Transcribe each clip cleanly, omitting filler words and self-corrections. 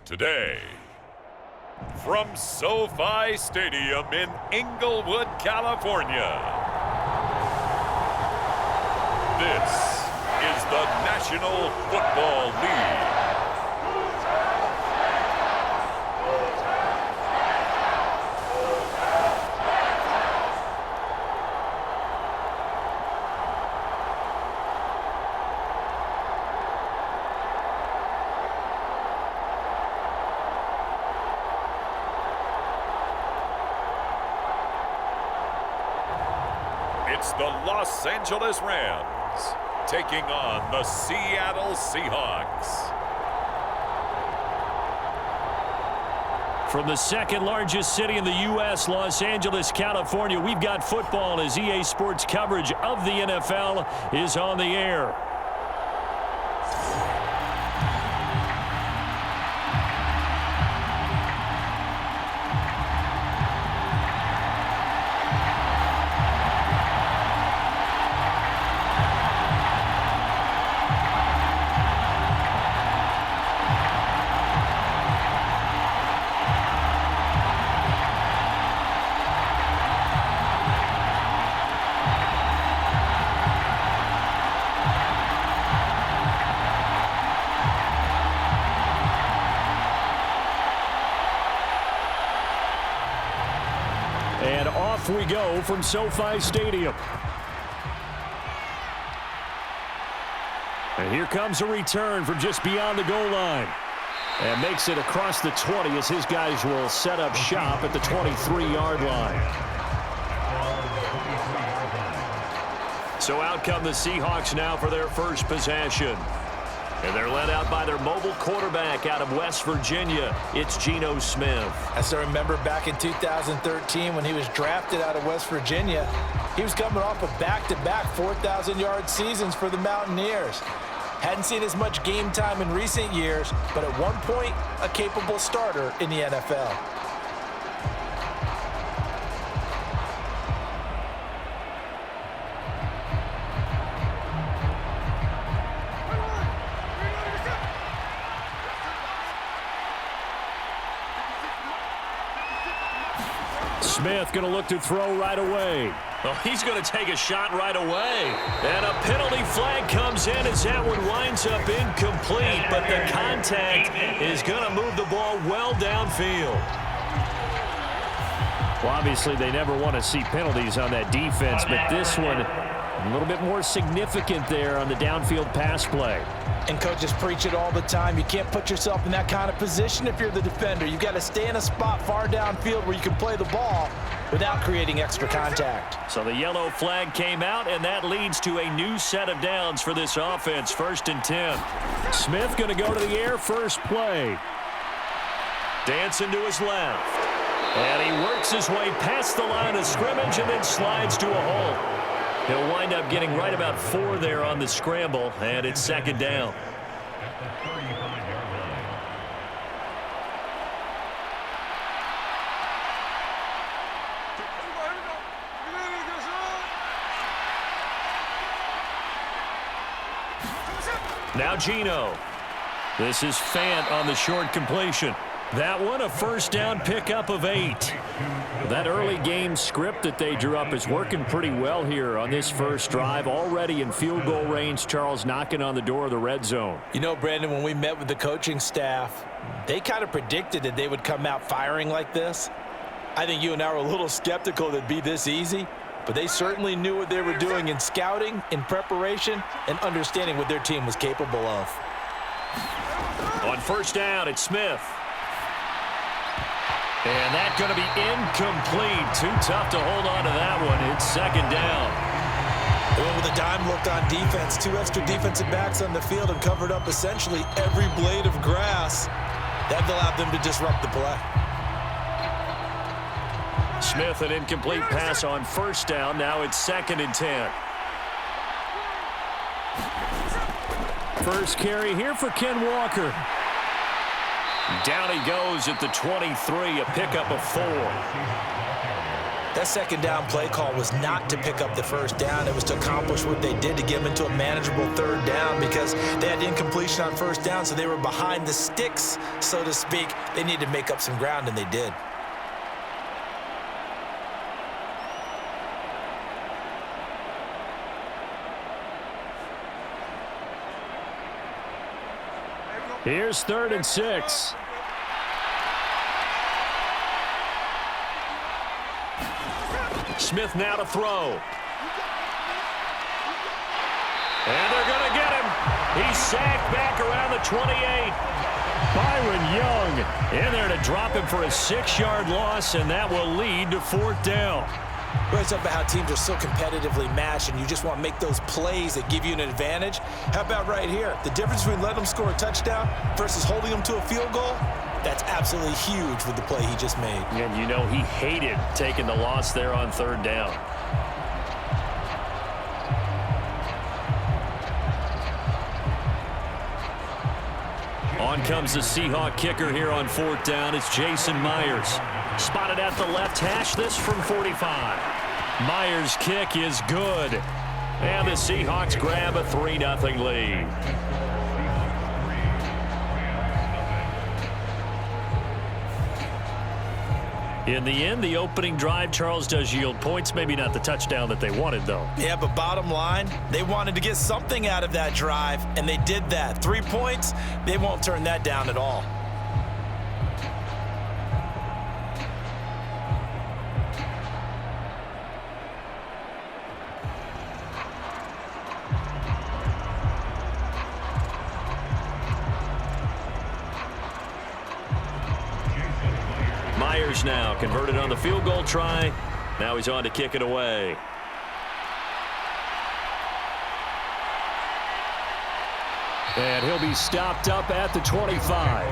Today, from SoFi Stadium in Inglewood, California, this is the National Football League. It's the Los Angeles Rams taking on the Seattle Seahawks. From the second largest city in the U.S., Los Angeles, California, we've got football as EA Sports coverage of the NFL is on the air. And off we go from SoFi Stadium. And here comes a return from just beyond the goal line. And makes it across the 20 as his guys will set up shop at the 23-yard line. So out come the Seahawks now for their first possession. And they're led out by their mobile quarterback out of West Virginia. It's Geno Smith. As I remember back in 2013 when he was drafted out of West Virginia, he was coming off of back-to-back 4,000-yard seasons for the Mountaineers. Hadn't seen as much game time in recent years, but at one point, a capable starter in the NFL. Smith going to look to throw right away. Oh, he's going to take a shot right away. And a penalty flag comes in as that one winds up incomplete, but the contact is going to move the ball well downfield. Well, obviously they never want to see penalties on that defense, but this one a little bit more significant there on the downfield pass play. And coaches preach it all the time. You can't put yourself in that kind of position if you're the defender. You've got to stay in a spot far downfield where you can play the ball without creating extra contact. So the yellow flag came out, and that leads to a new set of downs for this offense. 1st and 10. Smith going to go to the air first play. Dancing to his left. And he works his way past the line of scrimmage and then slides to a hole. He'll wind up getting right about 4 there on the scramble, and it's 2nd down. Now Geno. This is Fant on the short completion. That one a 1st down pickup of 8. That early game script that they drew up is working pretty well here on this first drive. Already in field goal range, Charles knocking on the door of the red zone. You know, Brandon, when we met with the coaching staff, they kind of predicted that they would come out firing like this. I think you and I were a little skeptical that it'd be this easy, but they certainly knew what they were doing in scouting, in preparation, and understanding what their team was capable of. On 1st down, it's Smith. And that's going to be incomplete. Too tough to hold on to that one. It's 2nd down. They went with a dime look on defense. 2 extra defensive backs on the field and covered up essentially every blade of grass. That allowed them to disrupt the play. Smith, an incomplete pass on 1st down. Now it's 2nd and 10. First carry here for Ken Walker. Down he goes at the 23, a pickup of 4. That second down play call was not to pick up the first down. It was to accomplish what they did, to get them into a manageable third down, because they had incompletion on first down, so they were behind the sticks, so to speak. They needed to make up some ground, and they did. Here's 3rd and 6. Smith now to throw. And they're going to get him. He's sacked back around the 28. Byron Young in there to drop him for a 6-yard loss, and that will lead to 4th down. We're talking about how teams are so competitively matched, and you just want to make those plays that give you an advantage. How about right here? The difference between letting them score a touchdown versus holding them to a field goal, that's absolutely huge with the play he just made. And you know he hated taking the loss there on 3rd down. On comes the Seahawk kicker here on 4th down. It's Jason Myers. Spotted at the left hash, this from 45. Myers' kick is good. And the Seahawks grab a 3-0 lead. In the end, the opening drive, Charles, does yield points. Maybe not the touchdown that they wanted, though. Yeah, but bottom line, they wanted to get something out of that drive, and they did that. 3 points, they won't turn that down at all. Myers now converted on the field goal try. Now he's on to kick it away. And he'll be stopped up at the 25.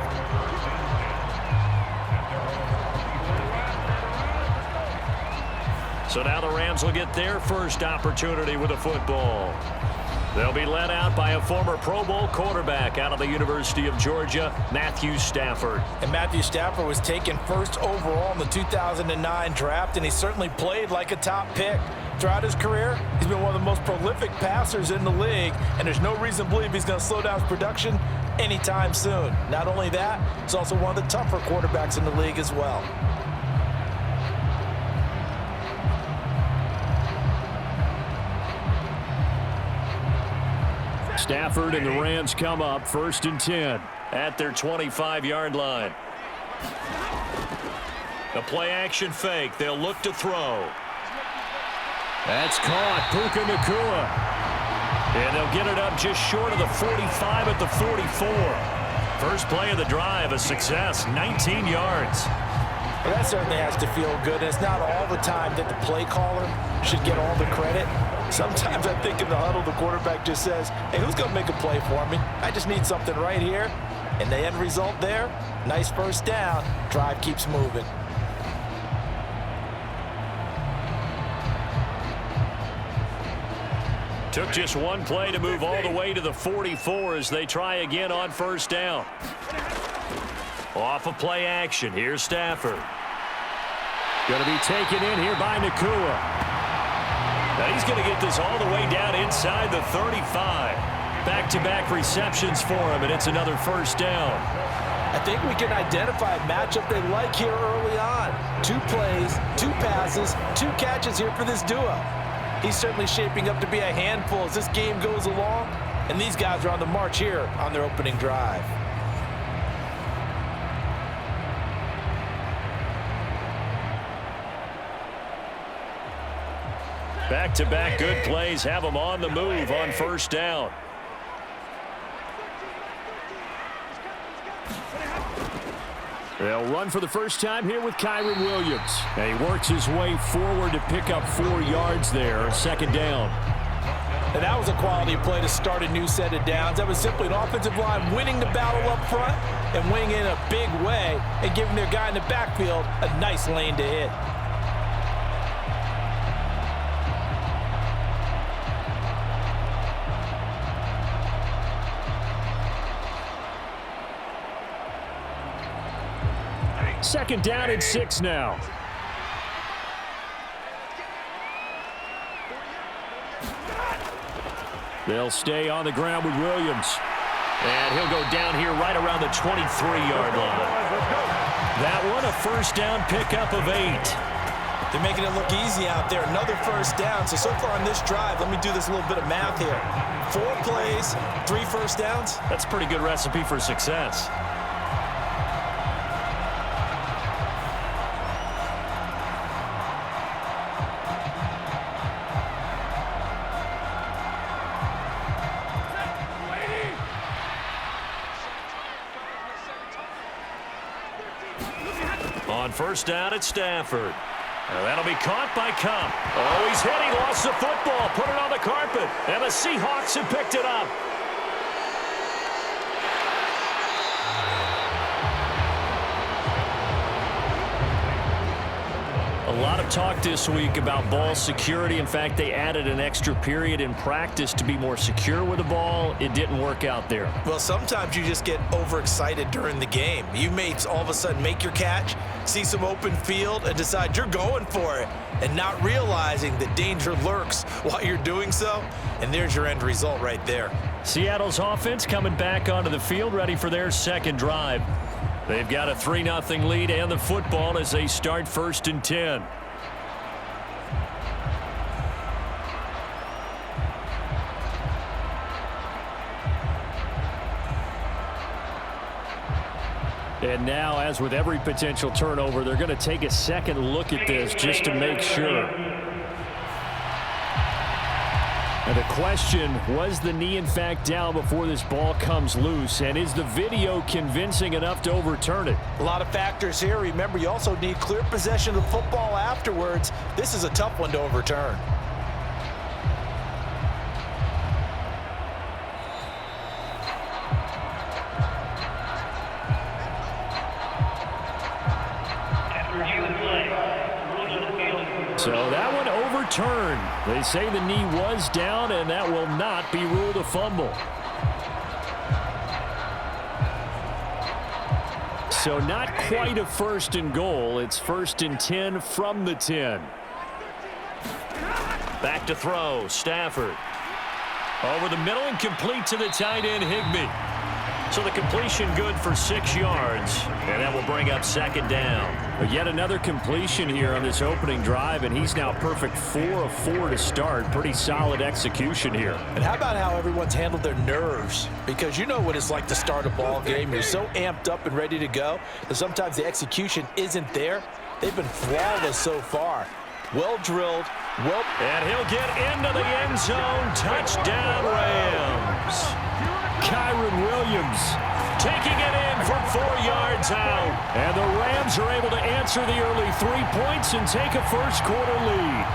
So now the Rams will get their first opportunity with a football. They'll be led out by a former Pro Bowl quarterback out of the University of Georgia, Matthew Stafford. And Matthew Stafford was taken first overall in the 2009 draft, and he certainly played like a top pick. Throughout his career, he's been one of the most prolific passers in the league, and there's no reason to believe he's going to slow down his production anytime soon. Not only that, he's also one of the tougher quarterbacks in the league as well. Stafford and the Rams come up 1st and 10 at their 25-yard line. A play-action fake. They'll look to throw. That's caught. Puka Nacua. And they'll get it up just short of the 45 at the 44. First play of the drive, a success, 19 yards. Well, that certainly has to feel good. And it's not all the time that the play caller should get all the credit. Sometimes I think in the huddle, the quarterback just says, hey, who's going to make a play for me? I just need something right here. And the end result there, nice first down. Drive keeps moving. Took just one play to move all the way to the 44 as they try again on 1st down. Off of play action. Here's Stafford. Going to be taken in here by Nacua. Now he's going to get this all the way down inside the 35. Back-to-back receptions for him, and it's another 1st down. I think we can identify a matchup they like here early on. 2 plays, 2 passes, 2 catches here for this duo. He's certainly shaping up to be a handful as this game goes along, and these guys are on the march here on their opening drive. Back-to-back good plays have them on the move on 1st down. They'll run for the first time here with Kyron Williams. And he works his way forward to pick up 4 yards there, 2nd down. And that was a quality play to start a new set of downs. That was simply an offensive line winning the battle up front and winning in a big way and giving their guy in the backfield a nice lane to hit. Second down and 6 now. They'll stay on the ground with Williams. And he'll go down here right around the 23-yard line. That one, a first down pickup of 8. They're making it look easy out there. Another first down. So far on this drive, let me do this little bit of math here. 4 plays, 3 first downs. That's a pretty good recipe for success. On first down, it's Stafford. That'll be caught by Cup. Oh, he's hit. He lost the football. Put it on the carpet. And the Seahawks have picked it up. A lot of talk this week about ball security. In fact, they added an extra period in practice to be more secure with the ball. It didn't work out there. Well, sometimes you just get overexcited during the game. You may all of a sudden make your catch, see some open field, and decide you're going for it, and not realizing that danger lurks while you're doing so. And there's your end result right there. Seattle's offense coming back onto the field, ready for their second drive. They've got a 3-0 lead and the football as they start 1st and 10. And now, as with every potential turnover, they're going to take a second look at this just to make sure. And the question, was the knee in fact down before this ball comes loose? And is the video convincing enough to overturn it? A lot of factors here. Remember, you also need clear possession of the football afterwards. This is a tough one to overturn. So that one overturned. They say the knee was down, and that will not be ruled a fumble. So not quite a 1st and goal. It's 1st and 10 from the 10. Back to throw. Stafford. Over the middle and complete to the tight end, Higbee. So the completion good for 6 yards, and that will bring up 2nd down. But yet another completion here on this opening drive, and he's now perfect 4 of 4 to start. Pretty solid execution here. And how about how everyone's handled their nerves? Because you know what it's like to start a ball game. You're so amped up and ready to go that sometimes the execution isn't there. They've been flawless so far. Well drilled. And he'll get into the end zone. Touchdown, Rams. Kyron Williams taking it in from 4 yards out. And the Rams are able to answer the early 3 points and take a first-quarter lead.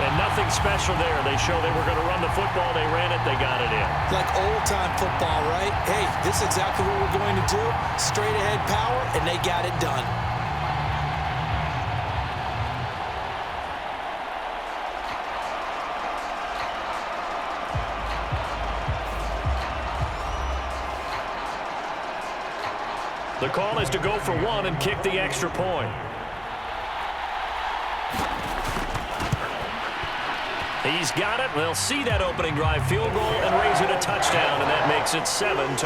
And nothing special there. They show they were going to run the football. They ran it. They got it in. Like old-time football, right? Hey, this is exactly what we're going to do. Straight-ahead power, and they got it done. The call is to go for 1 and kick the extra point. He's got it. They'll see that opening drive field goal and raise it a touchdown, and that makes it 7-3.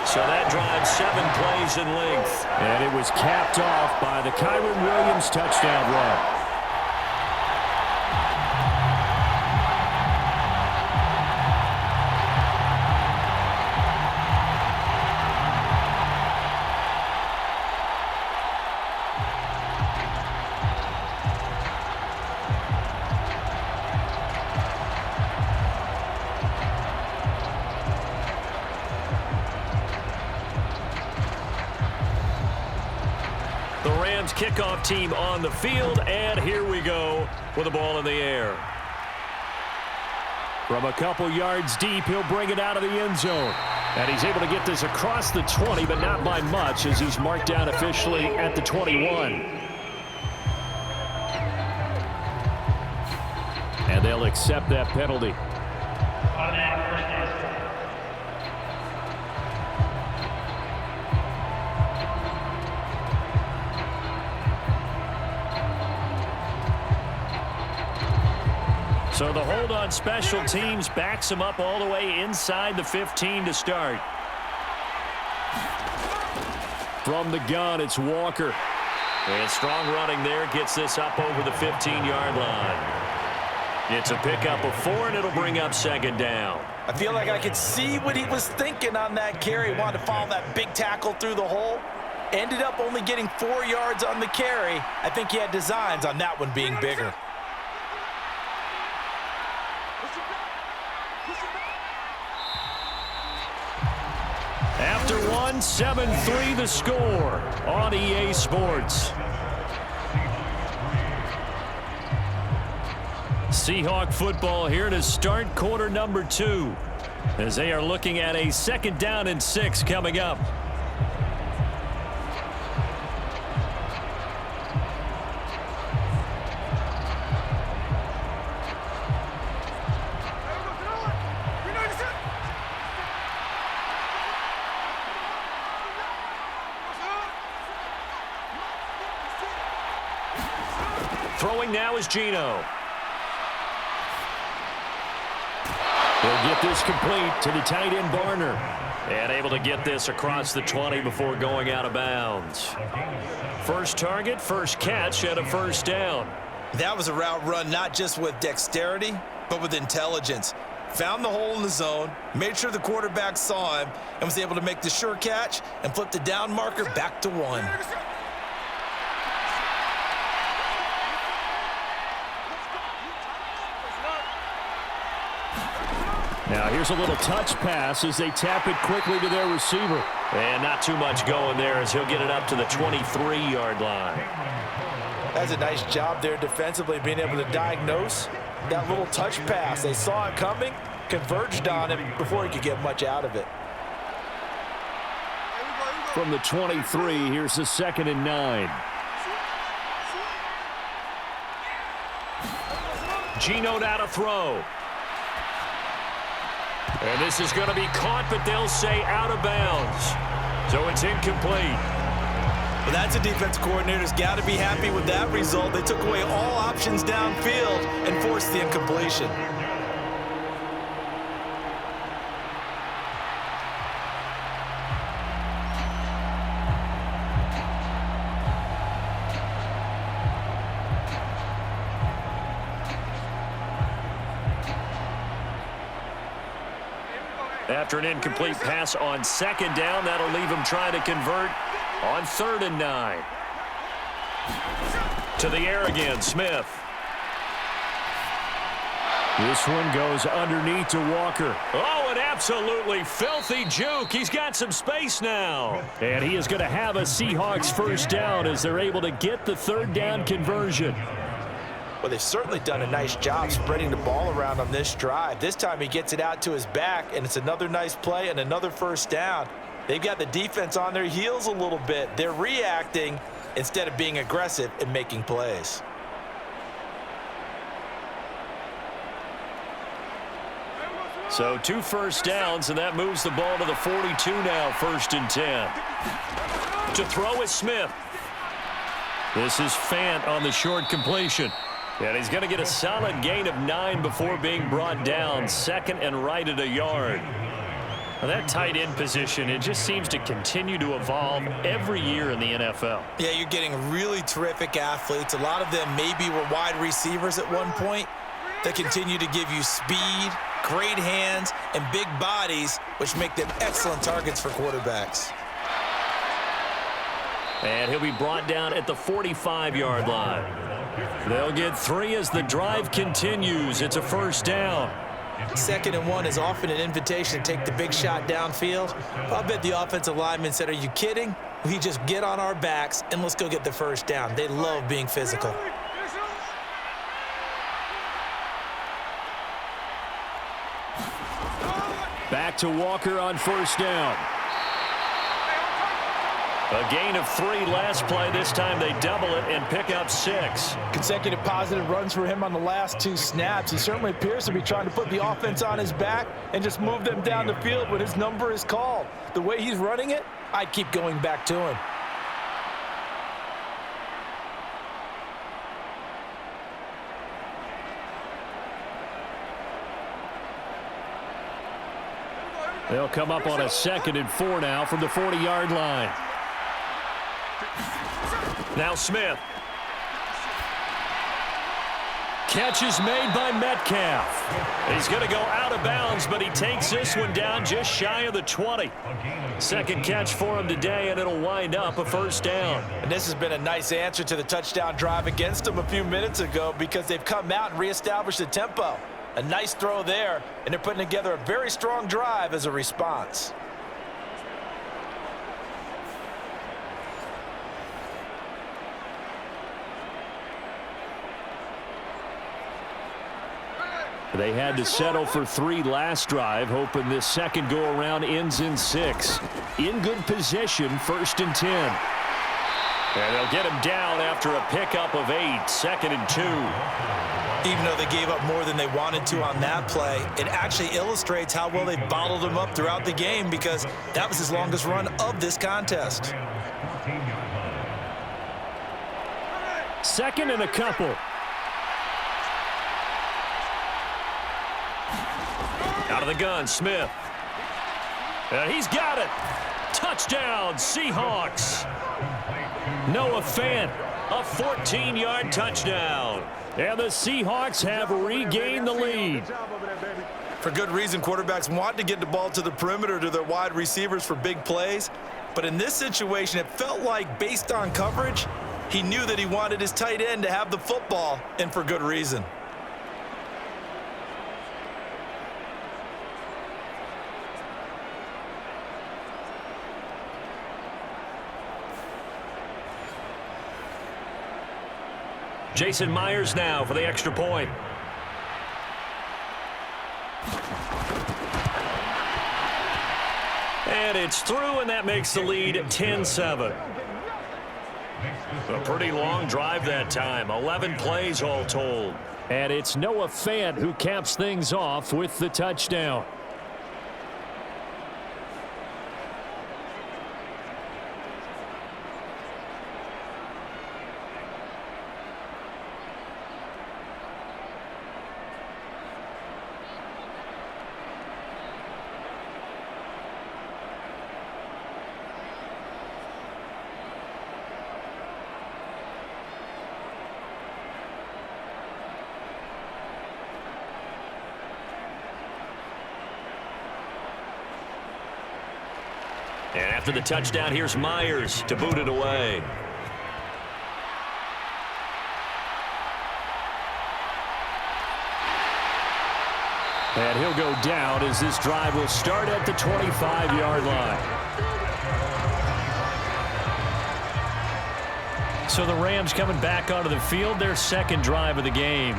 So that drives 7 plays in length. And it was capped off by the Kyron Williams touchdown run. Kickoff team on the field, and here we go with the ball in the air. From a couple yards deep, he'll bring it out of the end zone. And he's able to get this across the 20, but not by much, as he's marked down officially at the 21. And they'll accept that penalty. So the hold on special teams backs him up all the way inside the 15 to start. From the gun, it's Walker. And strong running there gets this up over the 15-yard line. It's a pickup of 4, and it'll bring up second down. I feel like I could see what he was thinking on that carry. He wanted to follow that big tackle through the hole. Ended up only getting 4 yards on the carry. I think he had designs on that one being bigger. After one, 7-3 the score on EA Sports. Seahawk football here to start quarter number 2 as they are looking at a second down and 6 coming up. Throwing now is Geno. He'll get this complete to the tight end Barner. And able to get this across the 20 before going out of bounds. First target, first catch, and a first down. That was a route run not just with dexterity, but with intelligence. Found the hole in the zone, made sure the quarterback saw him, and was able to make the sure catch and flip the down marker back to 1. Now here's a little touch pass as they tap it quickly to their receiver. And not too much going there as he'll get it up to the 23-yard line. That's a nice job there defensively, being able to diagnose that little touch pass. They saw it coming, converged on it before he could get much out of it. From the 23, here's the 2nd and 9. Geno now to throw. And this is going to be caught, but they'll say out of bounds. So it's incomplete. Well, that's a defense coordinator's got to be happy with that result. They took away all options downfield and forced the incompletion. After an incomplete pass on 2nd down, that'll leave him trying to convert on 3rd and 9. To the air again, Smith. This one goes underneath to Walker. Oh, an absolutely filthy juke. He's got some space now. And he is going to have a Seahawks first down as they're able to get the 3rd down conversion. Well, they've certainly done a nice job spreading the ball around on this drive. This time he gets it out to his back, and it's another nice play and another first down. They've got the defense on their heels a little bit. They're reacting instead of being aggressive and making plays. So 2 first downs, and that moves the ball to the 42 now, 1st and 10. To throw is Smith. This is Fant on the short completion. And he's going to get a solid gain of 9 before being brought down. 2nd and right at a yard. Now that tight end position, it just seems to continue to evolve every year in the NFL. Yeah, you're getting really terrific athletes. A lot of them maybe were wide receivers at one point. They continue to give you speed, great hands, and big bodies, which make them excellent targets for quarterbacks. And he'll be brought down at the 45-yard line. They'll get 3 as the drive continues. It's a first down. 2nd and 1 is often an invitation to take the big shot downfield. I'll bet the offensive lineman said, "Are you kidding? We just get on our backs and let's go get the first down." They love being physical. Back to Walker on first down. A gain of 3 last play. This time they double it and pick up 6. Consecutive positive runs for him on the last 2 snaps. He certainly appears to be trying to put the offense on his back and just move them down the field when his number is called. The way he's running it, I'd keep going back to him. They'll come up on a 2nd and 4 now from the 40-yard line. Now Smith. Catch is made by Metcalf. He's going to go out of bounds, but he takes this one down just shy of the 20. Second catch for him today, and it'll wind up a first down. And this has been a nice answer to the touchdown drive against them a few minutes ago because they've come out and reestablished the tempo. A nice throw there, and they're putting together a very strong drive as a response. They had to settle for 3 last drive, hoping this second go-around ends in 6. In good position, 1st and 10. And they'll get him down after a pickup of 8, 2nd and 2. Even though they gave up more than they wanted to on that play, it actually illustrates how well they bottled him up throughout the game because that was his longest run of this contest. 2nd and a couple. Out of the gun, Smith. And he's got it. Touchdown, Seahawks. Noah Fant, a 14-yard touchdown. And the Seahawks have regained the lead. For good reason, quarterbacks want to get the ball to the perimeter to their wide receivers for big plays. But in this situation, it felt like, based on coverage, he knew that he wanted his tight end to have the football, and for good reason. Jason Myers now for the extra point. And it's through, and that makes the lead 10-7. A pretty long drive that time. 11 plays all told. And it's Noah Fant who caps things off with the touchdown. And after the touchdown, here's Myers to boot it away. And he'll go down as this drive will start at the 25-yard line. So the Rams coming back onto the field, their second drive of the game.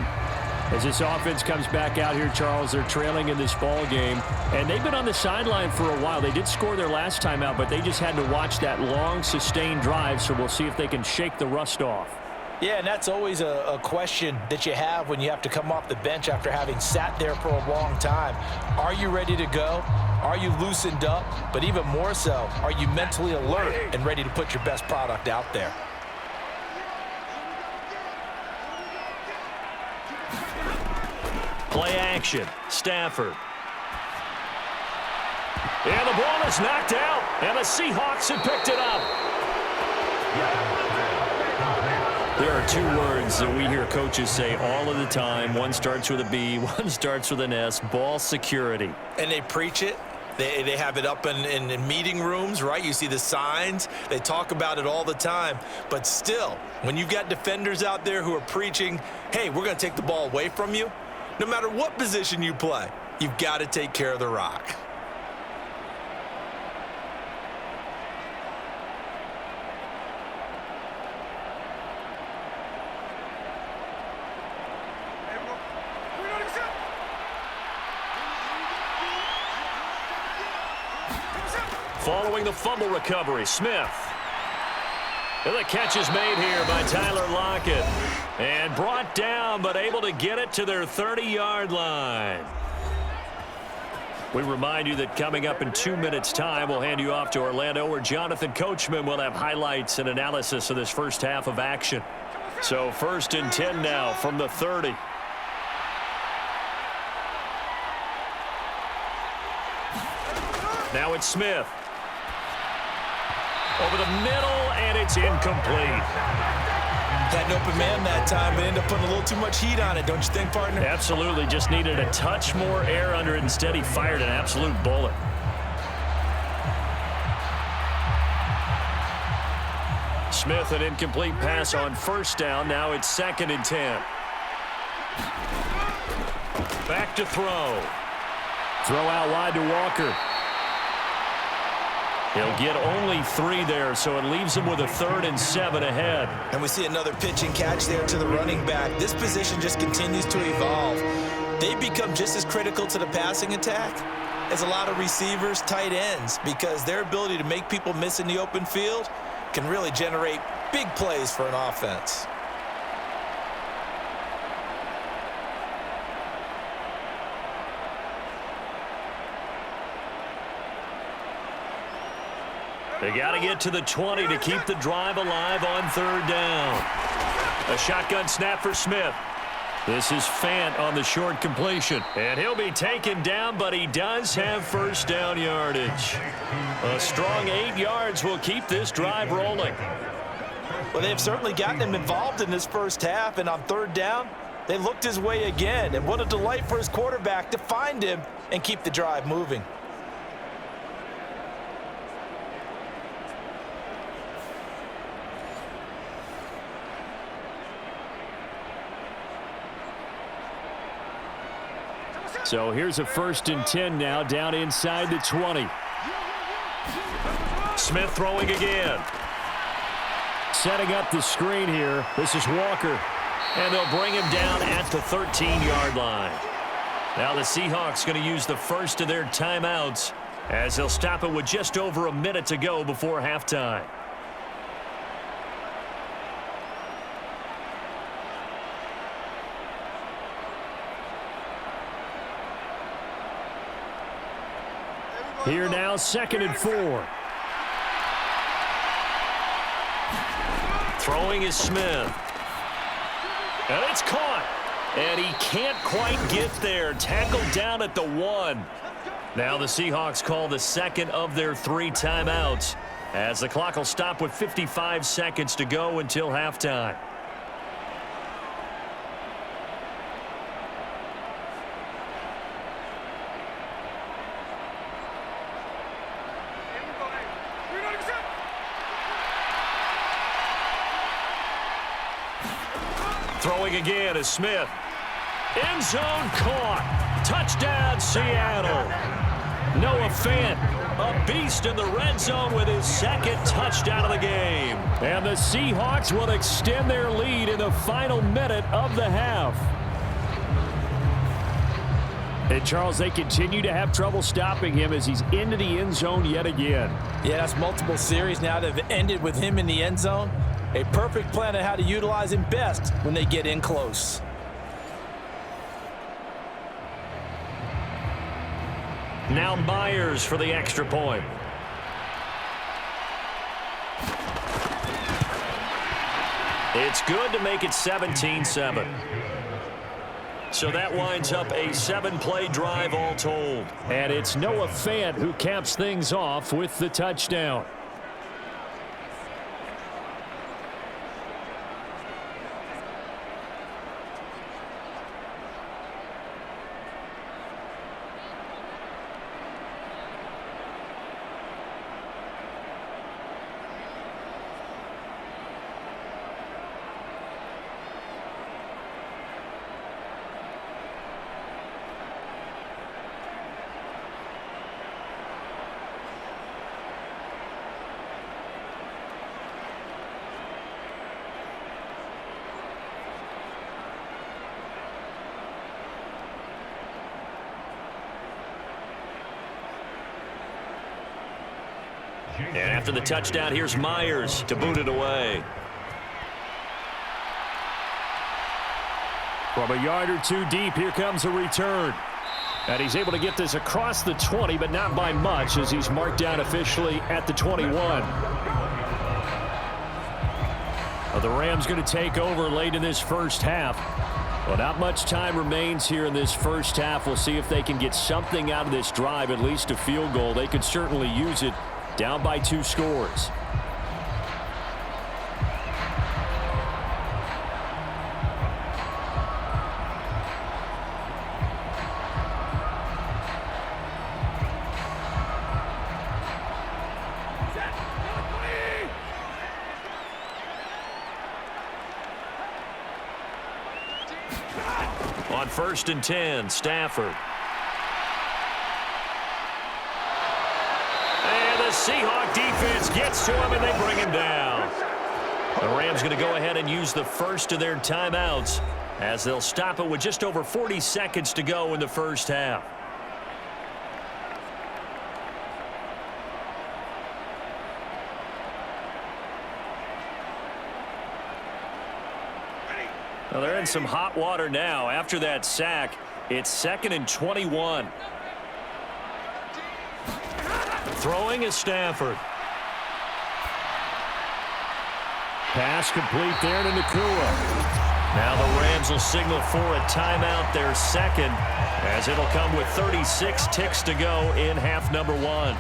As this offense comes back out here, Charles, they're trailing in this ball game. And they've been on the sideline for a while. They did score their last time out, but they just had to watch that long, sustained drive. So we'll see if they can shake the rust off. Yeah, and that's always a question that you have when you have to come off the bench after having sat there for a long time. Are you ready to go? Are you loosened up? But even more so, are you mentally alert and ready to put your best product out there? Play action. Stafford. And the ball is knocked out. And the Seahawks have picked it up. There are 2 words that we hear coaches say all of the time. One starts with a B, one starts with an S. Ball security. And they preach it. They have it up in meeting rooms, right? You see the signs. They talk about it all the time. But still, when you've got defenders out there who are preaching, hey, we're going to take the ball away from you, no matter what position you play, you've got to take care of the rock. Following the fumble recovery, Smith. And the catch is made here by Tyler Lockett. And brought down, but able to get it to their 30-yard line. We remind you that coming up in 2 minutes' time, we'll hand you off to Orlando, where Jonathan Coachman will have highlights and analysis of this first half of action. So 1st and 10 now from the 30. Now it's Smith. Over the middle, and it's incomplete. Had an open man that time, but ended up putting a little too much heat on it, don't you think, partner? Absolutely, just needed a touch more air under it. Instead, he fired an absolute bullet. Smith, an incomplete pass on first down. Now it's 2nd and 10. Back to throw. Throw out wide to Walker. He'll get only 3 there, so it leaves him with a 3rd and 7 ahead. And we see another pitch and catch there to the running back. This position just continues to evolve. They become just as critical to the passing attack as a lot of receivers, tight ends, because their ability to make people miss in the open field can really generate big plays for an offense. They got to get to the 20 to keep the drive alive on 3rd down. A shotgun snap for Smith. This is Fant on the short completion. And he'll be taken down, but he does have first down yardage. A strong 8 yards will keep this drive rolling. Well, they've certainly gotten him involved in this first half, and on 3rd down, they looked his way again. And what a delight for his quarterback to find him and keep the drive moving. So here's a 1st and 10 now, down inside the 20. Smith throwing again. Setting up the screen here. This is Walker. And they'll bring him down at the 13-yard line. Now the Seahawks going to use the first of their timeouts as they'll stop it with just over a minute to go before halftime. Here now, 2nd and 4. Throwing is Smith. And it's caught. And he can't quite get there. Tackled down at the 1. Now the Seahawks call the 2nd of their 3 timeouts as the clock will stop with 55 seconds to go until halftime. Throwing again is Smith. End zone caught. Touchdown, Seattle. Noah Fant, a beast in the red zone with his 2nd touchdown of the game. And the Seahawks will extend their lead in the final minute of the half. And, Charles, they continue to have trouble stopping him as he's into the end zone yet again. Yeah, that's multiple series now that have ended with him in the end zone. A perfect plan on how to utilize him best when they get in close. Now Myers for the extra point. It's good to make it 17-7. So that winds up a 7-play drive all told. And it's Noah Fant who caps things off with the touchdown. And after the touchdown, here's Myers to boot it away. From a yard or 2 deep, here comes a return. And he's able to get this across the 20, but not by much as he's marked down officially at the 21. The Rams going to take over late in this first half. Well, not much time remains here in this first half. We'll see if they can get something out of this drive, at least a field goal. They could certainly use it, down by 2 scores. On 1st and 10, Stafford. And the Seahawks defense gets to him, and they bring him down. The Rams going to go ahead and use the first of their timeouts as they'll stop it with just over 40 seconds to go in the first half. Well, they're in some hot water now. After that sack, it's 2nd and 21. Throwing is Stafford. Pass complete there to Nacua. Now the Rams will signal for a timeout, their second, as it'll come with 36 ticks to go in half number 1.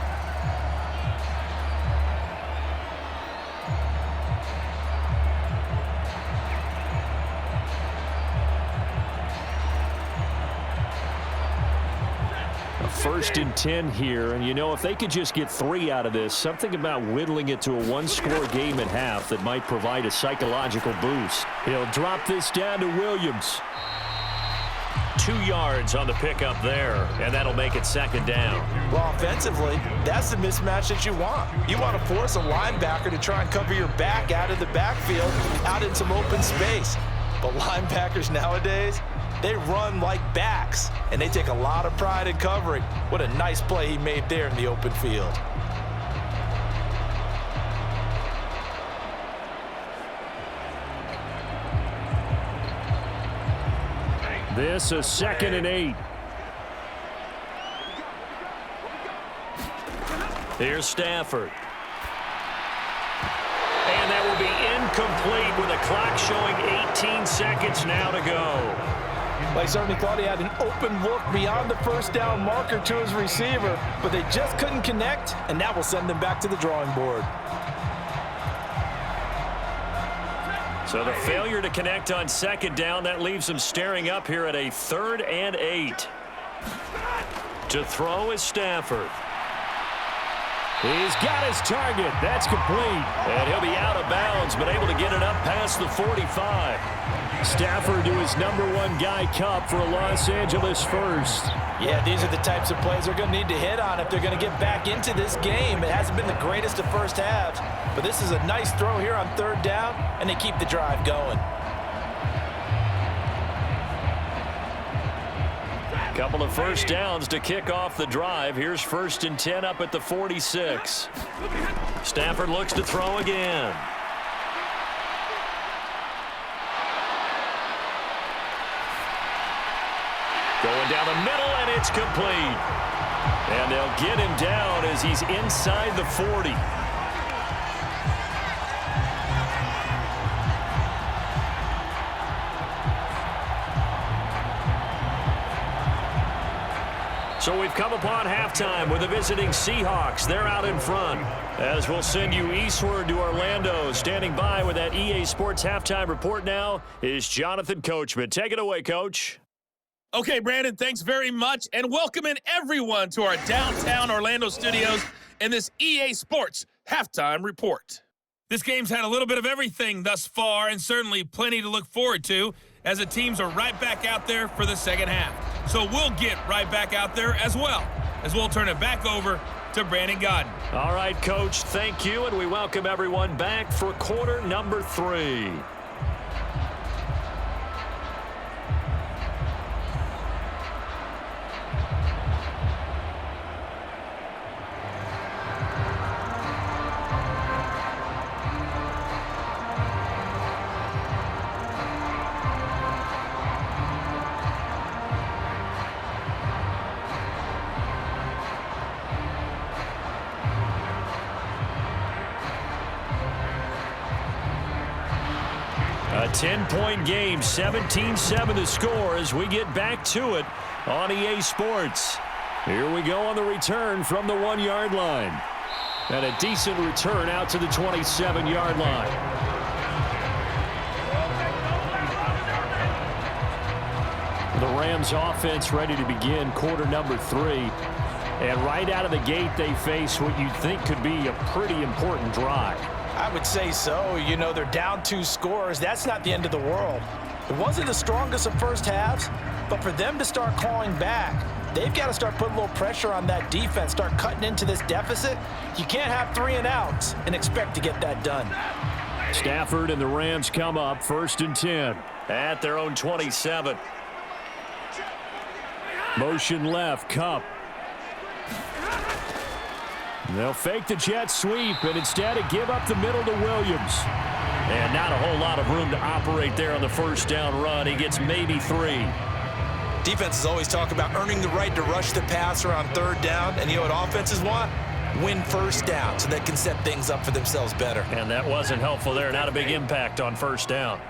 First and 10 here, and you know, if they could just get 3 out of this, something about whittling it to a 1-score game at half that might provide a psychological boost. He'll drop this down to Williams. 2 yards on the pickup there, and that'll make it 2nd down. Well, offensively, that's the mismatch that you want. You want to force a linebacker to try and cover your back out of the backfield, out in some open space. But linebackers nowadays, they run like backs, and they take a lot of pride in covering. What a nice play he made there in the open field. This is 2nd and 8. Here's Stafford. And that will be incomplete with the clock showing 18 seconds now to go. Well, he certainly thought he had an open look beyond the first down marker to his receiver, but they just couldn't connect, and that will send them back to the drawing board. So the failure to connect on 2nd down, that leaves them staring up here at a 3rd and 8. To throw is Stafford. He's got his target. That's complete. And he'll be out of bounds, but able to get it up past the 45. Stafford to his #1 guy Cup for a Los Angeles first. Yeah, these are the types of plays they're going to need to hit on if they're going to get back into this game. It hasn't been the greatest of first halves, but this is a nice throw here on 3rd down, and they keep the drive going. Couple of first downs to kick off the drive. Here's 1st and 10 up at the 46. Stafford looks to throw again. Going down the middle, and it's complete. And they'll get him down as he's inside the 40. So we've come upon halftime with the visiting Seahawks. They're out in front. As we'll send you eastward to Orlando. Standing by with that EA Sports halftime report now is Jonathan Coachman. Take it away, Coach. Okay, Brandon, thanks very much. And welcome in everyone to our downtown Orlando studios in this EA Sports halftime report. This game's had a little bit of everything thus far, and certainly plenty to look forward to, as the teams are right back out there for the second half. So we'll get right back out there as well, as we'll turn it back over to Brandon Godden. All right, Coach, thank you, and we welcome everyone back for quarter number 3. A 10-point game, 17-7 the score as we get back to it on EA Sports. Here we go on the return from the 1-yard line. And a decent return out to the 27-yard line. The Rams offense ready to begin quarter number 3. And right out of the gate, they face what you'd think could be a pretty important drive. I would say so. You know, they're down 2 scores. That's not the end of the world. It wasn't the strongest of first halves, but for them to start clawing back, they've got to start putting a little pressure on that defense, start cutting into this deficit. You can't have 3 and outs and expect to get that done. Stafford and the Rams come up 1st and 10 at their own 27. Motion left, Cup. They'll fake the jet sweep and instead give up the middle to Williams. And not a whole lot of room to operate there on the first down run. He gets maybe 3. Defenses always talk about earning the right to rush the passer on 3rd down. And you know what offenses want? Win first down so they can set things up for themselves better. And that wasn't helpful there. Not a big impact on first down.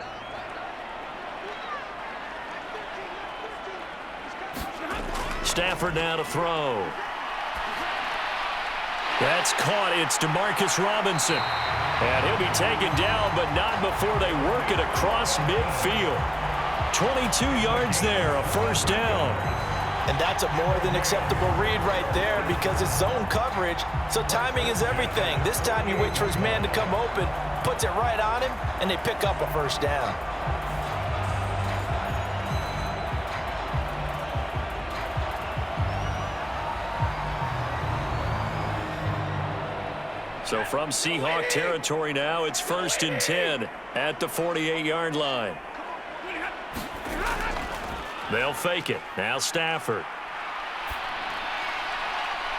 Stafford now to throw. That's caught. It's DeMarcus Robinson. And he'll be taken down, but not before they work it across midfield. 22 yards there, a first down. And that's a more than acceptable read right there because it's zone coverage, so timing is everything. This time he waits for his man to come open, puts it right on him, and they pick up a first down. So from Seahawk territory now, it's 1st and 10 at the 48-yard line. They'll fake it. Now Stafford.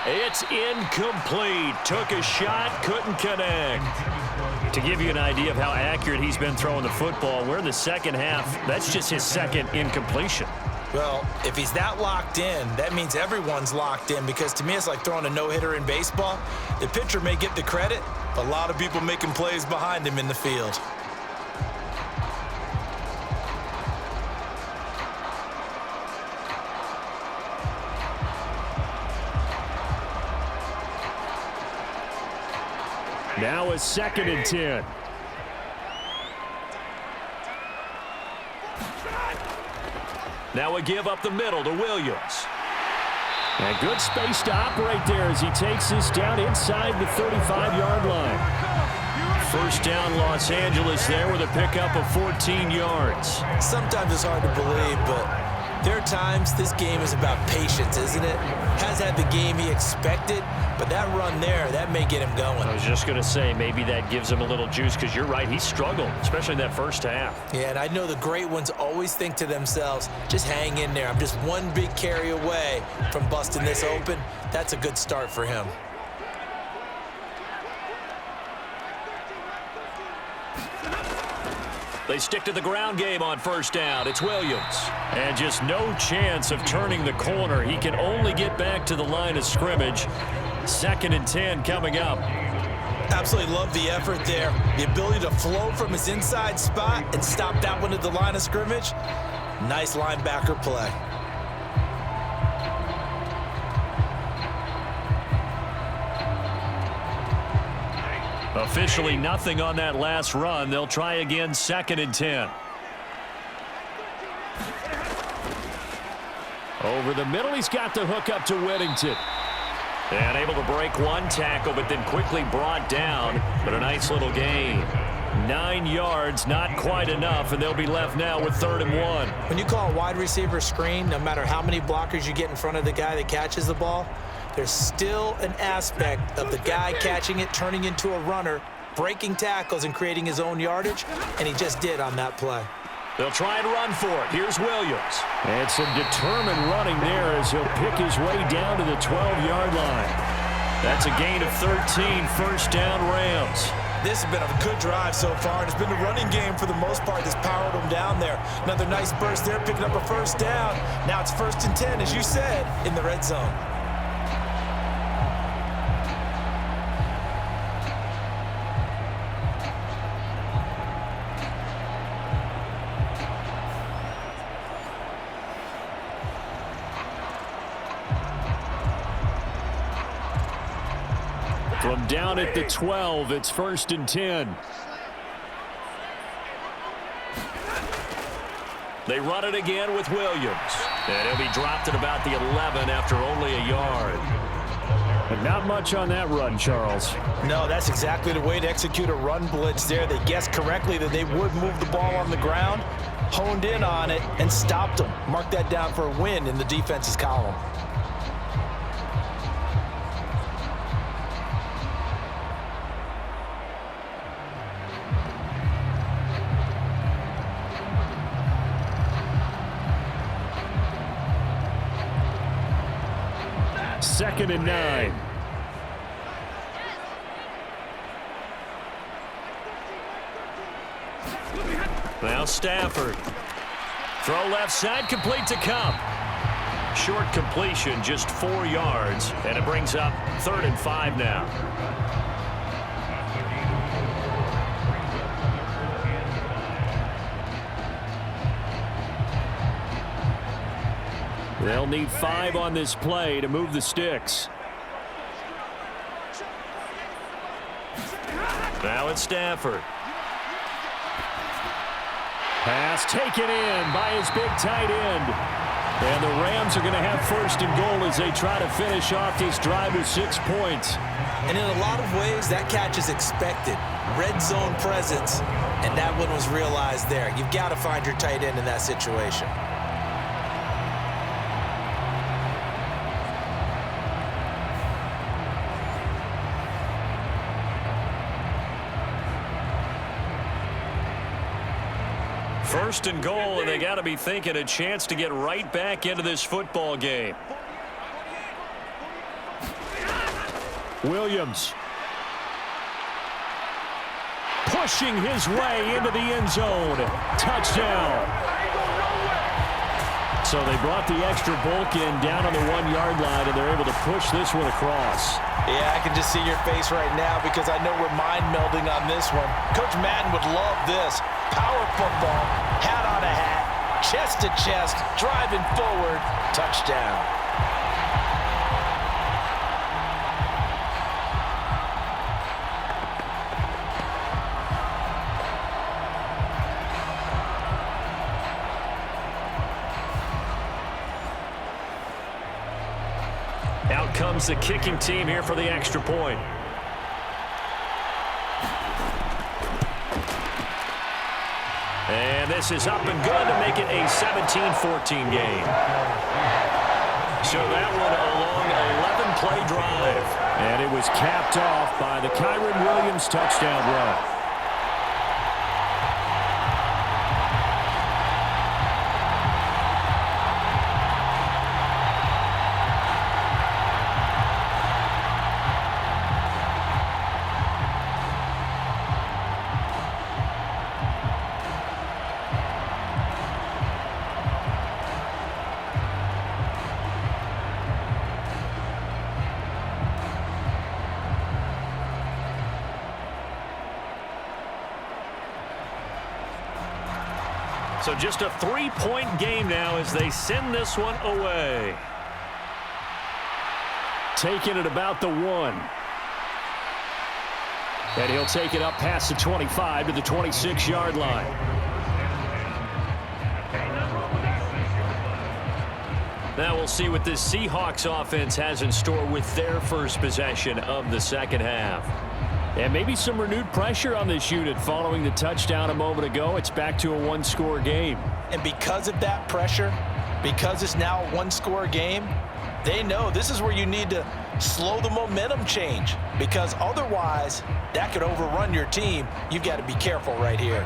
It's incomplete. Took a shot, couldn't connect. To give you an idea of how accurate he's been throwing the football, we're in the second half. That's just his 2nd incompletion. Well, if he's that locked in, that means everyone's locked in because to me it's like throwing a no-hitter in baseball. The pitcher may get the credit, but a lot of people making plays behind him in the field. Now it's 2nd and 10. Now a give up the middle to Williams. And good space to operate there as he takes this down inside the 35-yard line. First down Los Angeles there with a pickup of 14 yards. Sometimes it's hard to believe, but there are times this game is about patience, isn't it? Has had the game he expected, but that run there, that may get him going. I was just going to say maybe that gives him a little juice because you're right, he struggled, especially in that first half. Yeah, and I know the great ones always think to themselves, just hang in there. I'm just one big carry away from busting this open. That's a good start for him. They stick to the ground game on first down. It's Williams. And just no chance of turning the corner. He can only get back to the line of scrimmage. 2nd and 10 coming up. Absolutely love the effort there. The ability to flow from his inside spot and stop that one at the line of scrimmage. Nice linebacker play. Officially nothing on that last run. They'll try again 2nd and 10. Over the middle, he's got the hook up to Whittington. And able to break one tackle, but then quickly brought down. But a nice little gain. 9 yards, not quite enough, and they'll be left now with 3rd and 1. When you call a wide receiver screen, no matter how many blockers you get in front of the guy that catches the ball, there's still an aspect of the guy catching it, turning into a runner, breaking tackles and creating his own yardage, and he just did on that play. They'll try and run for it. Here's Williams. And some determined running there as he'll pick his way down to the 12-yard line. That's a gain of 13, first down Rams. This has been a good drive so far, and it's been the running game for the most part that's powered them down there. Another nice burst there, picking up a first down. Now it's 1st and 10, as you said, in the red zone. down at the 12. It's 1st and 10. They run it again with Williams. And he'll be dropped at about the 11 after only a yard. And not much on that run, Charles. No, that's exactly the way to execute a run blitz there. They guessed correctly that they would move the ball on the ground, honed in on it, and stopped them. Mark that down for a win in the defense's column. Second and 9. Now Stafford. Throw left side, complete to Cup. Short completion, just 4 yards, and it brings up 3rd and 5 now. They'll need 5 on this play to move the sticks. Now it's Stafford. Pass taken in by his big tight end. And the Rams are going to have 1st and goal as they try to finish off this drive with 6 points. And in a lot of ways, that catch is expected. Red zone presence, and that one was realized there. You've got to find your tight end in that situation. First and goal, and they got to be thinking a chance to get right back into this football game. Williams. Pushing his way into the end zone. Touchdown. So they brought the extra bulk in down on the 1-yard line, and they're able to push this one across. Yeah, I can just see your face right now because I know we're mind melding on this one. Coach Madden would love this. Power football, hat on a hat, chest to chest, driving forward, touchdown. Out comes the kicking team here for the extra point. And this is up and good to make it a 17-14 game. So that one a long 11-play drive. And it was capped off by the Kyron Williams touchdown run. So just a 3-point game now as they send this one away. Taking it about the 1. And he'll take it up past the 25 to the 26-yard line. Now we'll see what this Seahawks offense has in store with their first possession of the second half. And maybe some renewed pressure on this unit following the touchdown a moment ago. It's back to a 1-score game. And because of that pressure, because it's now a 1-score game, they know this is where you need to slow the momentum change, because otherwise that could overrun your team. You've got to be careful right here.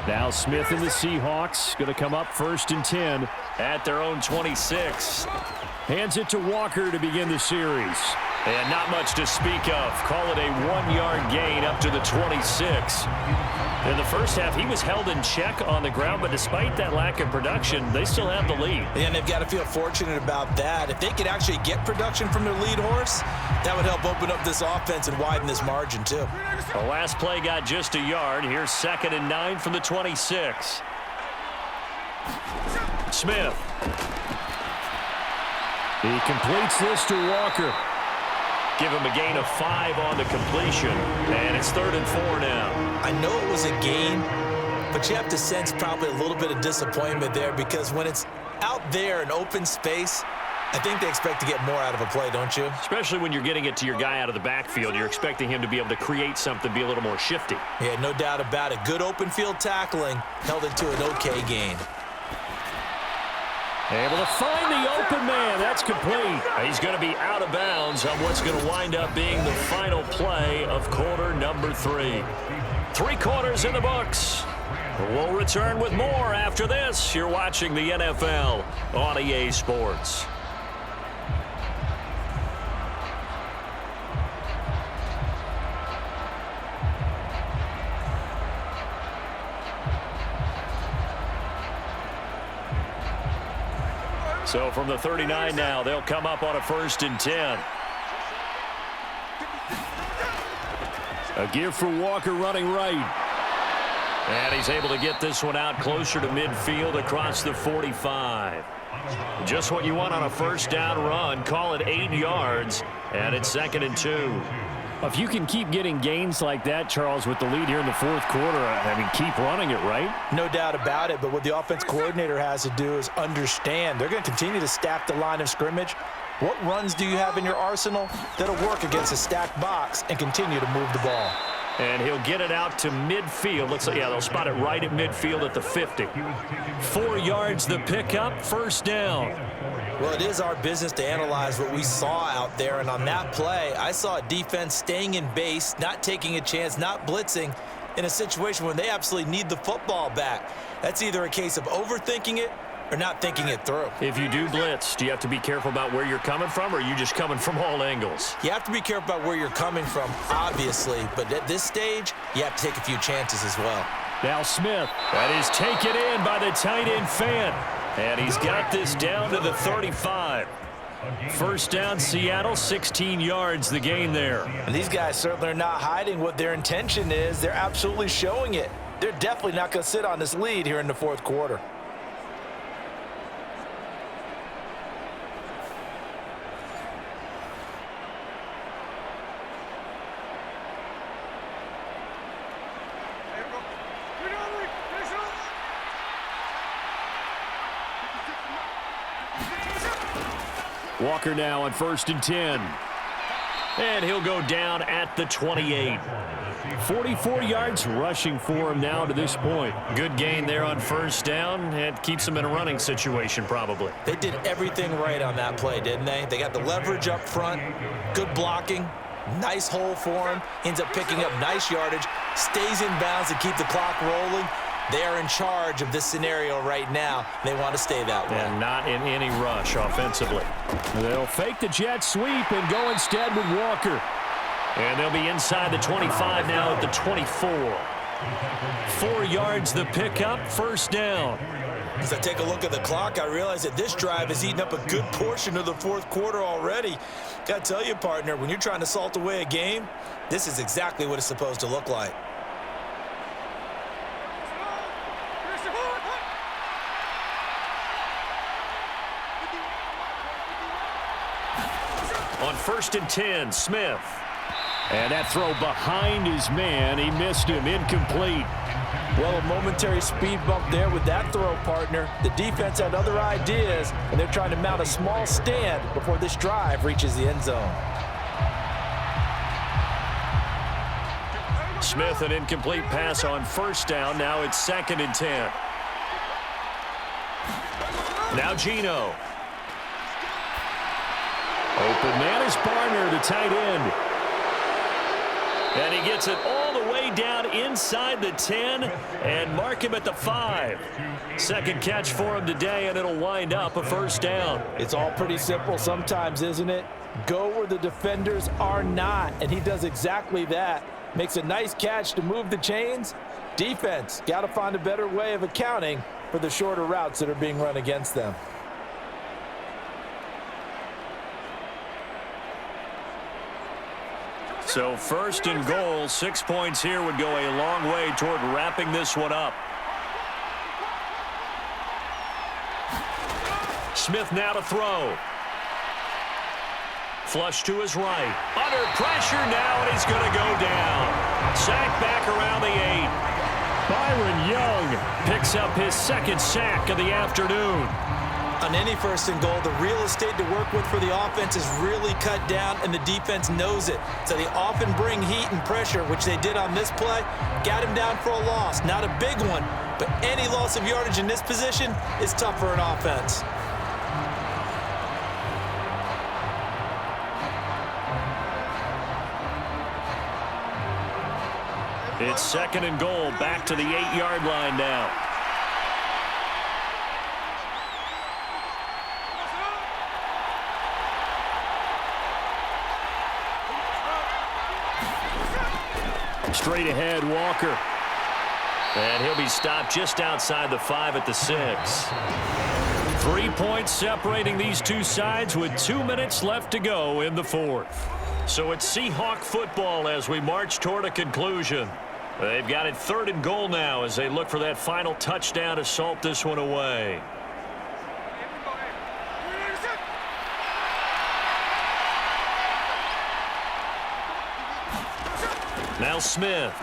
Now Smith and the Seahawks going to come up 1st and 10 at their own 26. Hands it to Walker to begin the series. And not much to speak of. Call it a 1-yard gain up to the 26. In the first half, he was held in check on the ground, but despite that lack of production, they still have the lead. And they've got to feel fortunate about that. If they could actually get production from their lead horse, that would help open up this offense and widen this margin too. The last play got just a yard. Here's 2nd and 9 from the 26. Smith. He completes this to Walker. give him a gain of 5 on the completion. And it's 3rd and 4 now. I know it was a gain, but you have to sense probably a little bit of disappointment there because when it's out there in open space, I think they expect to get more out of a play, don't you? Especially when you're getting it to your guy out of the backfield. You're expecting him to be able to create something, be a little more shifty. Yeah, no doubt about it. Good open field tackling held it to an okay gain. Able to find the open man. That's complete. He's going to be out of bounds on what's going to wind up being the final play of quarter number 3. 3 quarters in the books. We'll return with more after this. You're watching the NFL on EA Sports. So from the 39 now, they'll come up on a 1st and 10. A give for Walker running right. And he's able to get this one out closer to midfield across the 45. Just what you want on a 1st down run. Call it 8 yards, and it's 2nd and 2. If you can keep getting gains like that, Charles, with the lead here in the 4th quarter, I mean, keep running it, right? No doubt about it, but what the offense coordinator has to do is understand they're going to continue to stack the line of scrimmage. What runs do you have in your arsenal that'll work against a stacked box and continue to move the ball? And he'll get it out to midfield. Looks like, yeah, they'll spot it right at midfield at the 50. 4 yards the pickup, 1st down. Well, it is our business to analyze what we saw out there, and on that play, I saw a defense staying in base, not taking a chance, not blitzing in a situation where they absolutely need the football back. That's either a case of overthinking it or not thinking it through. If you do blitz, do you have to be careful about where you're coming from, or are you just coming from all angles? You have to be careful about where you're coming from, obviously, but at this stage, you have to take a few chances as well. Now Smith. That is taken in by the tight end Fant. And he's got this down to the 35. 1st down, Seattle, 16 yards the gain there. And these guys certainly are not hiding what their intention is. They're absolutely showing it. They're definitely not going to sit on this lead here in the 4th quarter. Walker now on 1st and 10. And he'll go down at the 28. 44 yards rushing for him now to this point. Good gain there on 1st down. And keeps him in a running situation probably. They did everything right on that play, didn't they? They got the leverage up front, good blocking, nice hole for him, ends up picking up nice yardage, stays in bounds to keep the clock rolling. They are in charge of this scenario right now. They want to stay that way. And not in any rush offensively. They'll fake the jet sweep and go instead with Walker. And they'll be inside the 25 now at the 24. 4 yards the pickup, 1st down. As I take a look at the clock, I realize that this drive has eaten up a good portion of the 4th quarter already. Got to tell you, partner, when you're trying to salt away a game, this is exactly what it's supposed to look like. On 1st and 10, Smith. And that throw behind his man. He missed him. Incomplete. Well, a momentary speed bump there with that throw, partner. The defense had other ideas, and they're trying to mount a small stand before this drive reaches the end zone. Smith, an incomplete pass on 1st down. Now it's 2nd and 10. Now Geno. Open man is Barner, the tight end. And he gets it all the way down inside the 10 and mark him at the 5. 2nd catch for him today, and it'll wind up a 1st down. It's all pretty simple sometimes, isn't it? Go where the defenders are not, and he does exactly that. Makes a nice catch to move the chains. Defense, got to find a better way of accounting for the shorter routes that are being run against them. So 1st and goal, 6 points here would go a long way toward wrapping this one up. Smith now to throw. flush to his right. Under pressure now, and he's going to go down. Sack back around the 8. Byron Young picks up his second sack of the afternoon. On any first and goal, the real estate to work with for the offense is really cut down, and the defense knows it. So they often bring heat and pressure, which they did on this play. Got him down for a loss. Not a big one, but any loss of yardage in this position is tough for an offense. It's second and goal, back to the 8-yard line now. Straight ahead, Walker. And he'll be stopped just outside the 5 at the 6. 3 points separating these two sides with 2 minutes left to go in the 4th. So it's Seahawk football as we march toward a conclusion. They've got it 3rd and goal now as they look for that final touchdown to salt this one away. Now Smith.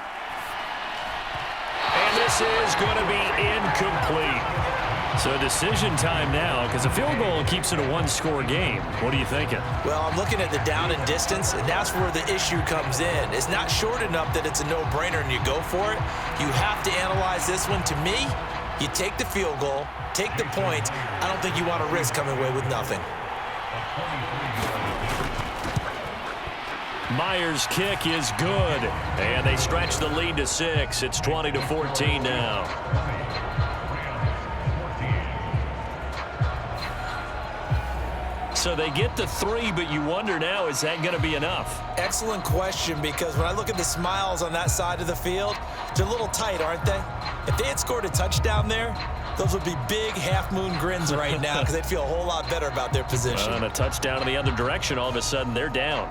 And this is going to be incomplete. So decision time now, because a field goal keeps it a one-score game. What are you thinking? Well, I'm looking at the down and distance, and that's where the issue comes in. It's not short enough that it's a no-brainer and you go for it. You have to analyze this one. To me, you take the field goal, take the points. I don't think you want to risk coming away with nothing. Myers' kick is good, and they stretch the lead to 6. It's 20-14 now. So they get the 3, but you wonder now, is that going to be enough? Excellent question, because when I look at the smiles on that side of the field, they're a little tight, aren't they? If they had scored a touchdown there, those would be big half-moon grins right now because they'd feel a whole lot better about their position. And a touchdown in the other direction, all of a sudden they're down.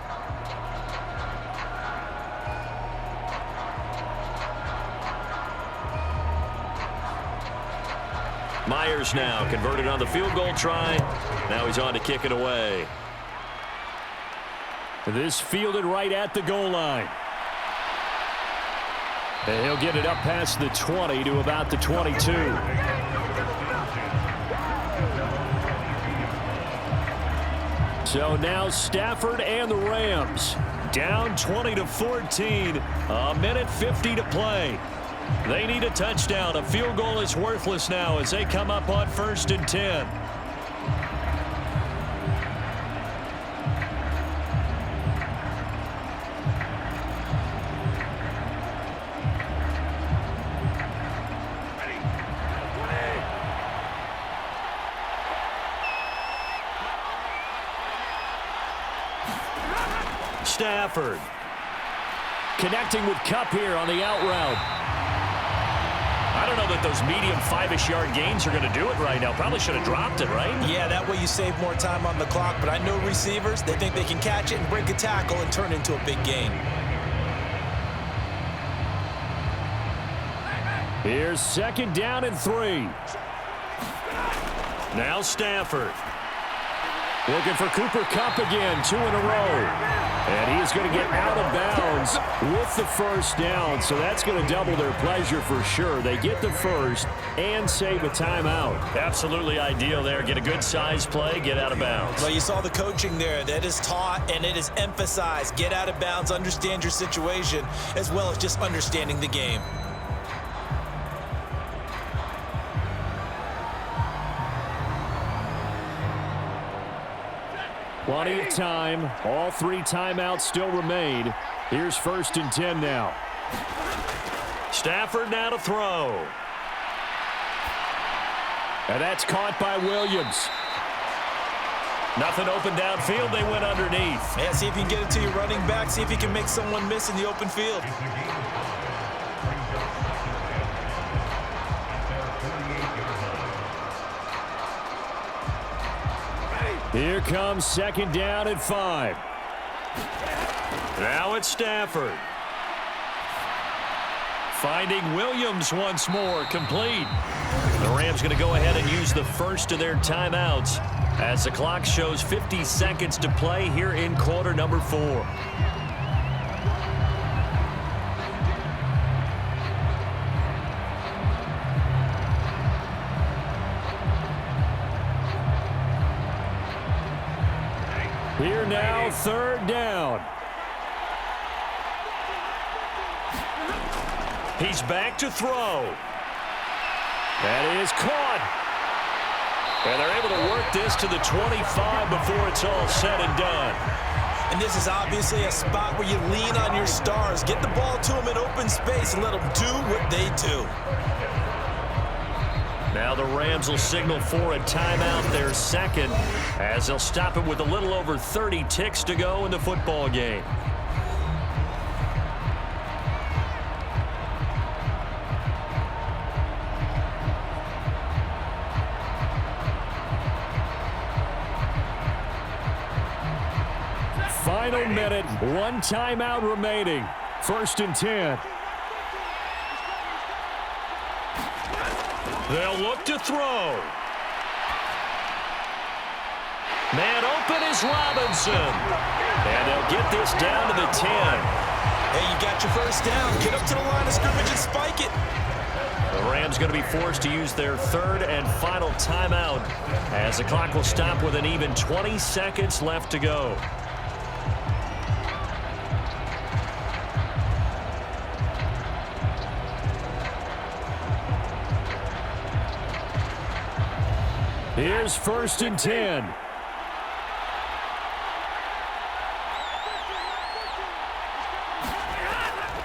Myers now converted on the field goal try. Now he's on to kick it away. This fielded right at the goal line. And he'll get it up past the 20 to about the 22. So now Stafford and the Rams down 20-14. A minute 50 to play. They need a touchdown. A field goal is worthless now as they come up on 1st and 10. Stafford connecting with Kupp here on the out route. I don't know that those medium 5-ish yard gains are going to do it right now. Probably should have dropped it, right? Yeah, that way you save more time on the clock. But I know receivers, they think they can catch it and break a tackle and turn it into a big gain. Here's 2nd down and 3. Now Stafford. Looking for Cooper Kupp again, 2 in a row. And he is going to get out of bounds with the 1st down, so that's going to double their pleasure for sure. They get the 1st and save a timeout. Absolutely ideal there. Get a good size play, get out of bounds. Well, you saw the coaching there. That is taught and it is emphasized. Get out of bounds, understand your situation, as well as just understanding the game. Plenty of time. All 3 timeouts still remain. Here's 1st and 10 now. Stafford now to throw. And that's caught by Williams. Nothing open downfield. They went underneath. Yeah, see if you can get it to your running back. See if you can make someone miss in the open field. Here comes 2nd down and 5. Now it's Stafford. Finding Williams once more, complete. The Rams going to go ahead and use the first of their timeouts as the clock shows 50 seconds to play here in quarter number 4. Here now, third down. He's back to throw. That is caught. And they're able to work this to the 25 before it's all said and done. And this is obviously a spot where you lean on your stars. Get the ball to them in open space and let them do what they do. Now the Rams will signal for a timeout, their second, as they'll stop it with a little over 30 ticks to go in the football game. Final minute, one timeout remaining. 1st and 10. They'll look to throw. Man open is Robinson. And they'll get this down to the 10. Hey, you got your first down. Get up to the line of scrimmage and spike it. The Rams going to be forced to use their third and final timeout as the clock will stop with an even 20 seconds left to go. Here's 1st and 10.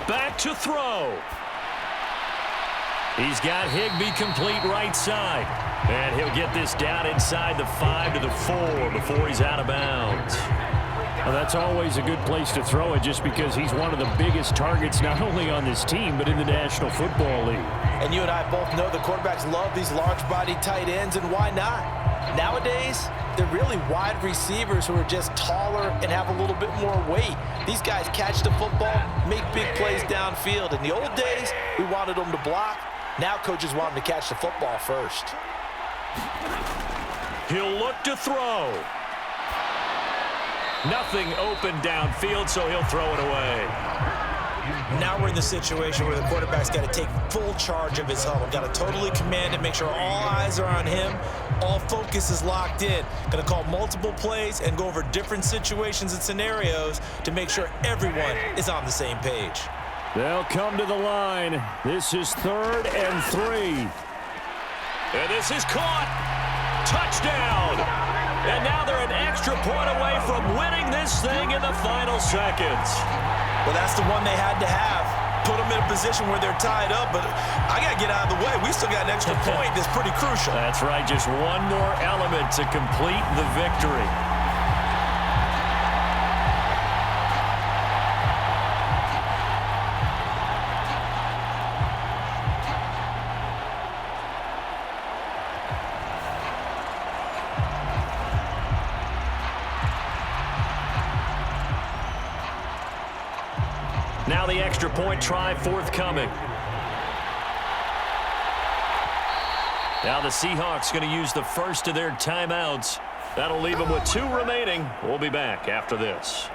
Back to throw. He's got Higbee complete right side. And he'll get this down inside the 5 to the 4 before he's out of bounds. Well, that's always a good place to throw it just because he's one of the biggest targets not only on this team but in the National Football League. And you and I both know the quarterbacks love these large-body tight ends, and why not? Nowadays, they're really wide receivers who are just taller and have a little bit more weight. These guys catch the football, make big plays downfield. In the old days, we wanted them to block. Now coaches want them to catch the football first. He'll look to throw. Nothing open downfield, so he'll throw it away. Now we're in the situation where the quarterback's got to take full charge of his huddle. Got to totally command it, make sure all eyes are on him. All focus is locked in. Going to call multiple plays and go over different situations and scenarios to make sure everyone is on the same page. They'll come to the line. This is 3rd and 3. And this is caught. Touchdown. And now they're an extra point away from winning this thing in the final seconds. Well, that's the one they had to have. Put them in a position where they're tied up, but I got to get out of the way. We still got an extra point that's pretty crucial. That's right, just one more element to complete the victory. Now the extra point try forthcoming. Now the Seahawks going to use the first of their timeouts. That'll leave them with 2 remaining. We'll be back after this.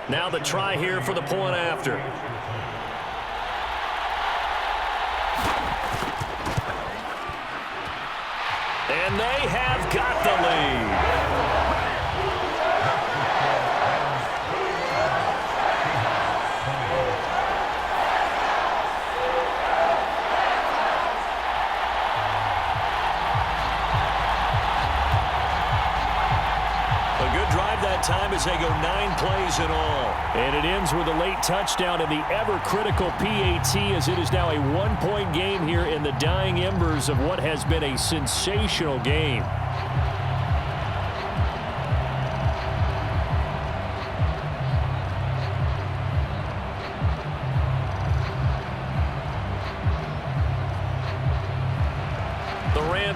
Now the try here for the point after. And they have got the lead. Time as they go 9 plays in all. And it ends with a late touchdown in the ever-critical PAT as it is now a 1-point game here in the dying embers of what has been a sensational game.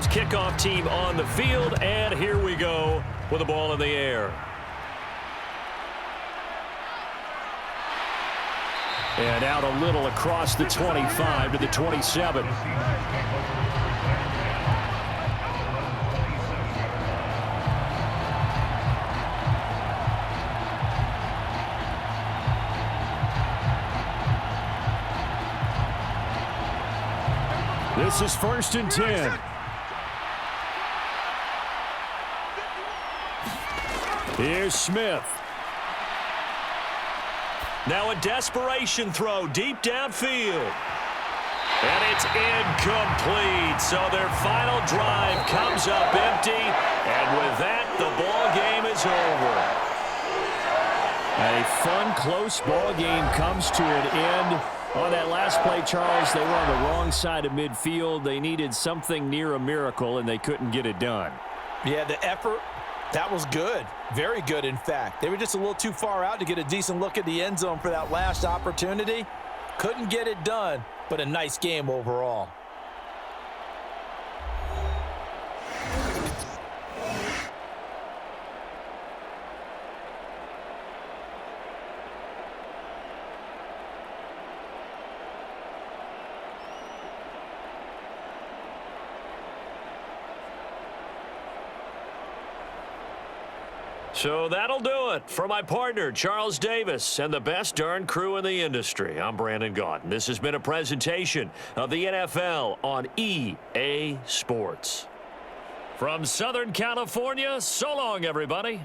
Rams kickoff team on the field, and here we go with the ball in the air. And out a little across the 25 to the 27. This is 1st and 10. Here's Smith. Now a desperation throw deep downfield. And it's incomplete. So their final drive comes up empty. And with that, the ball game is over. A fun, close ball game comes to an end. On that last play, Charles, they were on the wrong side of midfield. They needed something near a miracle, and they couldn't get it done. Yeah, the effort, that was good. Very good, in fact. They were just a little too far out to get a decent look at the end zone for that last opportunity. Couldn't get it done, but a nice game overall. So that'll do it for my partner, Charles Davis, and the best darn crew in the industry. I'm Brandon Gaudin. This has been a presentation of the NFL on EA Sports. From Southern California, so long, everybody.